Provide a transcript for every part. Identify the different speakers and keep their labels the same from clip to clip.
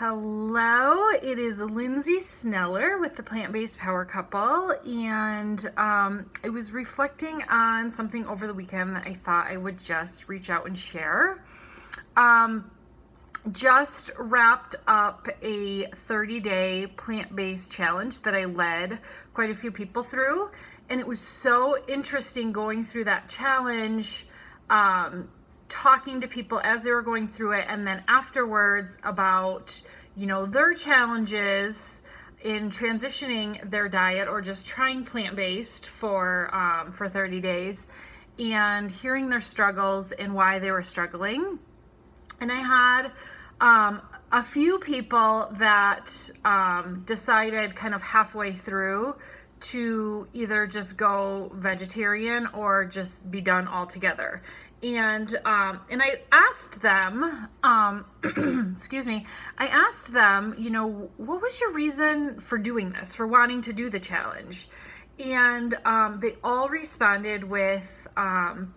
Speaker 1: Hello, it is Lindsay Sneller with the Plant-Based Power Couple, and I was reflecting on something over the weekend that I thought I would just reach out and share. Just wrapped up a 30-day plant-based challenge that I led quite a few people through, and it was so interesting going through that challenge, talking to people as they were going through it, and then afterwards about, their challenges in transitioning their diet or just trying plant-based for 30 days, and hearing their struggles and why they were struggling. And I had a few people that decided kind of halfway through to either just go vegetarian or just be done altogether. And I asked them, excuse me, I asked them, what was your reason for doing this, for wanting to do the challenge? And they all responded with, I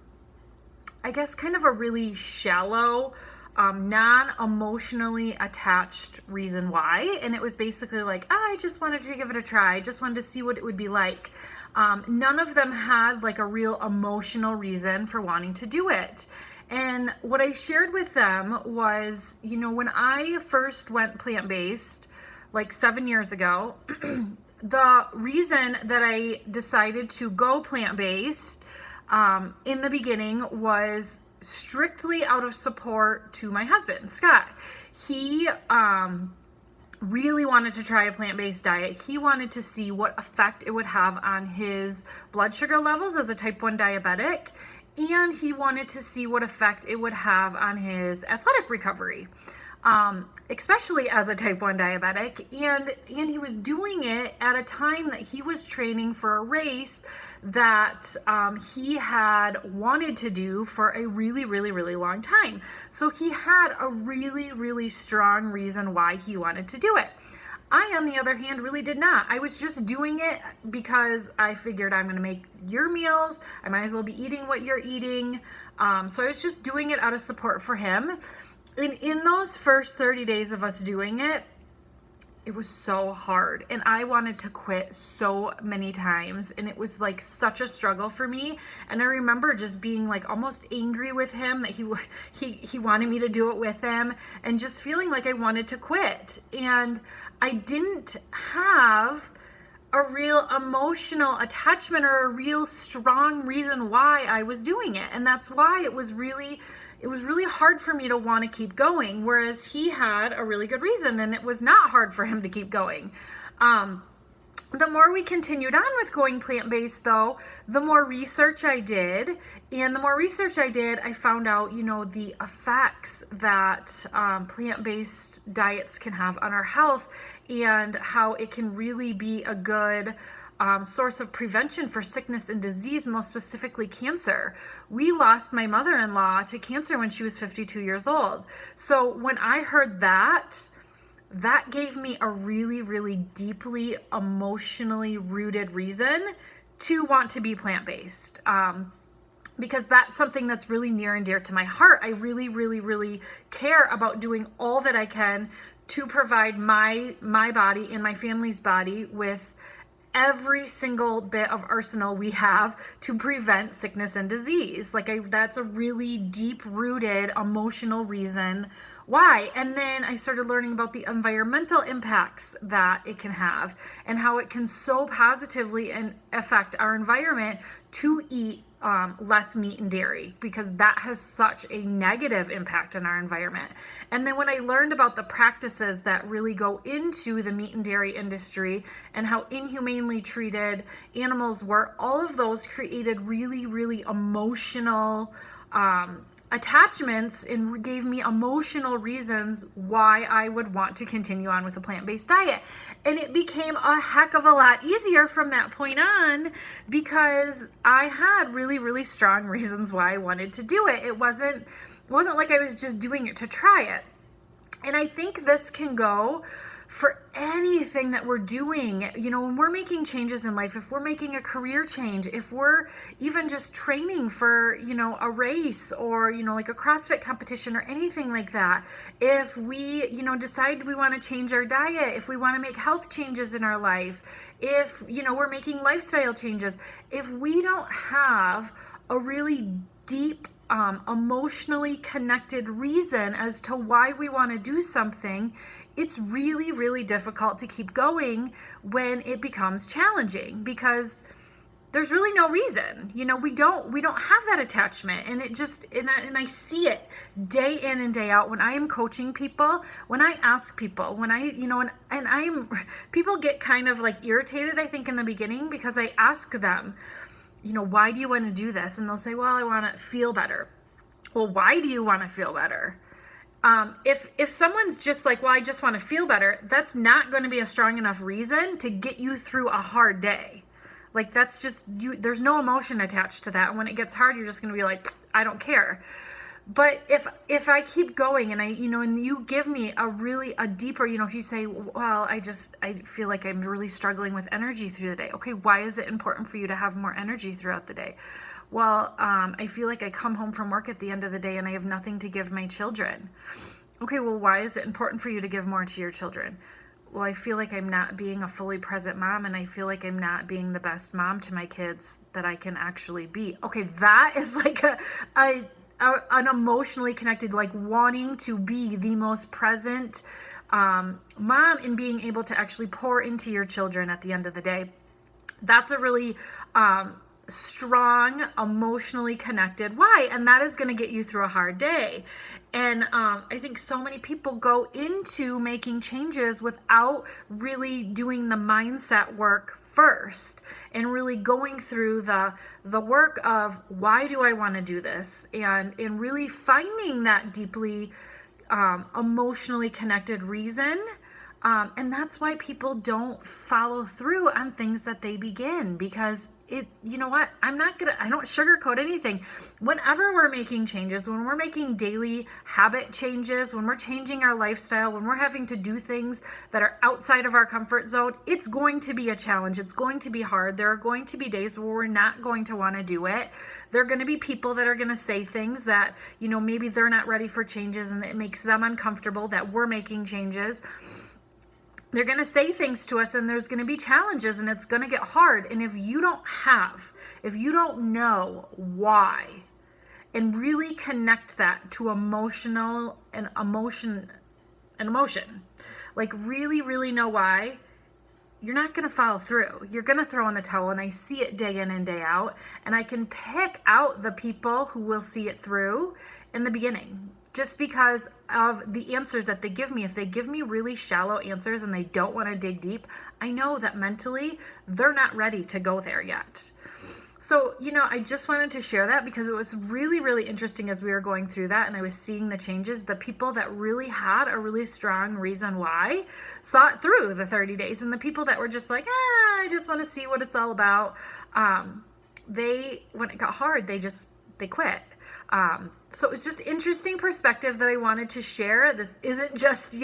Speaker 1: guess, kind of a really shallow, non-emotionally attached reason why. And it was basically like, I just wanted to give it a try. I just wanted to see what it would be like. None of them had like a real emotional reason for wanting to do it. And what I shared with them was, when I first went plant-based, like 7 years ago, the reason that I decided to go plant-based in the beginning was strictly out of support to my husband, Scott. He really wanted to try a plant-based diet. He wanted to see what effect it would have on his blood sugar levels as a type 1 diabetic, and he wanted to see what effect it would have on his athletic recovery, especially as a type 1 diabetic. And he was doing it at a time that he was training for a race that he had wanted to do for a really, really, really long time. So he had a really, really strong reason why he wanted to do it. I, on the other hand, really did not. I was just doing it because I figured I'm going to make your meals. I might as well be eating what you're eating. So I was just doing it out of support for him. And in those first 30 days of us doing it, it was so hard, and I wanted to quit so many times, and it was like such a struggle for me. And I remember just being like almost angry with him that he wanted me to do it with him, and just feeling like I wanted to quit. And I didn't have a real emotional attachment or a real strong reason why I was doing it. And that's why it was really hard for me to want to keep going, whereas he had a really good reason, and it was not hard for him to keep going. The more we continued on with going plant-based, though, the more research I did. And the more research I did, I found out, the effects that plant-based diets can have on our health, and how it can really be a good source of prevention for sickness and disease, most specifically cancer. We lost my mother-in-law to cancer when she was 52 years old. So when I heard that gave me a really, really deeply emotionally rooted reason to want to be plant-based. Because that's something that's really near and dear to my heart. I really, really, really care about doing all that I can to provide my body and my family's body with every single bit of arsenal we have to prevent sickness and disease. That's a really deep-rooted emotional reason why. And then I started learning about the environmental impacts that it can have, and how it can so positively affect our environment to eat less meat and dairy, because that has such a negative impact on our environment. And then when I learned about the practices that really go into the meat and dairy industry, and how inhumanely treated animals were, all of those created really, really emotional attachments, and gave me emotional reasons why I would want to continue on with a plant-based diet. And it became a heck of a lot easier from that point on, because I had really, really strong reasons why I wanted to do it. It wasn't like I was just doing it to try it. And I think this can go for anything that we're doing, when we're making changes in life, if we're making a career change, if we're even just training for, a race or, like a CrossFit competition or anything like that, if we, decide we want to change our diet, if we want to make health changes in our life, if, we're making lifestyle changes, if we don't have a really deep emotionally connected reason as to why we want to do something, it's really, really difficult to keep going when it becomes challenging, because there's really no reason. We don't have that attachment, and it just, and I see it day in and day out when I am coaching people, when I ask people, when I, people get kind of like irritated, I think, in the beginning, because I ask them, why do you want to do this? And they'll say, well, I want to feel better. Well, why do you want to feel better? If someone's just like, well, I just want to feel better, that's not going to be a strong enough reason to get you through a hard day. Like, that's just, there's no emotion attached to that. And when it gets hard, you're just going to be like, I don't care. But if I keep going and and you give me a deeper, if you say, well, I feel like I'm really struggling with energy through the day. Okay, why is it important for you to have more energy throughout the day? Well, I feel like I come home from work at the end of the day and I have nothing to give my children. Okay, well, why is it important for you to give more to your children? Well, I feel like I'm not being a fully present mom, and I feel like I'm not being the best mom to my kids that I can actually be. Okay, that is like an emotionally connected, like wanting to be the most present mom and being able to actually pour into your children at the end of the day. That's a really strong, emotionally connected why, and that is going to get you through a hard day. And I think so many people go into making changes without really doing the mindset work first, and really going through the work of, why do I want to do this, and really finding that deeply emotionally connected reason. And that's why people don't follow through on things that they begin, because I don't sugarcoat anything. Whenever we're making changes, when we're making daily habit changes, when we're changing our lifestyle, when we're having to do things that are outside of our comfort zone, it's going to be a challenge. It's going to be hard. There are going to be days where we're not going to want to do it. There are going to be people that are going to say things that, maybe they're not ready for changes and it makes them uncomfortable that we're making changes. They're going to say things to us, and there's going to be challenges, and it's going to get hard. And if you don't know why, and really connect that to emotion, like really, really know why, you're not going to follow through. You're going to throw in the towel, and I see it day in and day out. And I can pick out the people who will see it through in the beginning, just because of the answers that they give me. If they give me really shallow answers and they don't want to dig deep, I know that mentally they're not ready to go there yet. So, I just wanted to share that because it was really, really interesting as we were going through that and I was seeing the changes. The people that really had a really strong reason why saw it through the 30 days. And the people that were just like, I just want to see what it's all about. When it got hard, they quit. So it was just interesting perspective that I wanted to share. This isn't just,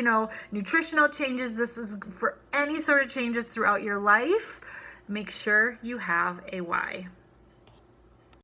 Speaker 1: nutritional changes. This is for any sort of changes throughout your life. Make sure you have a why.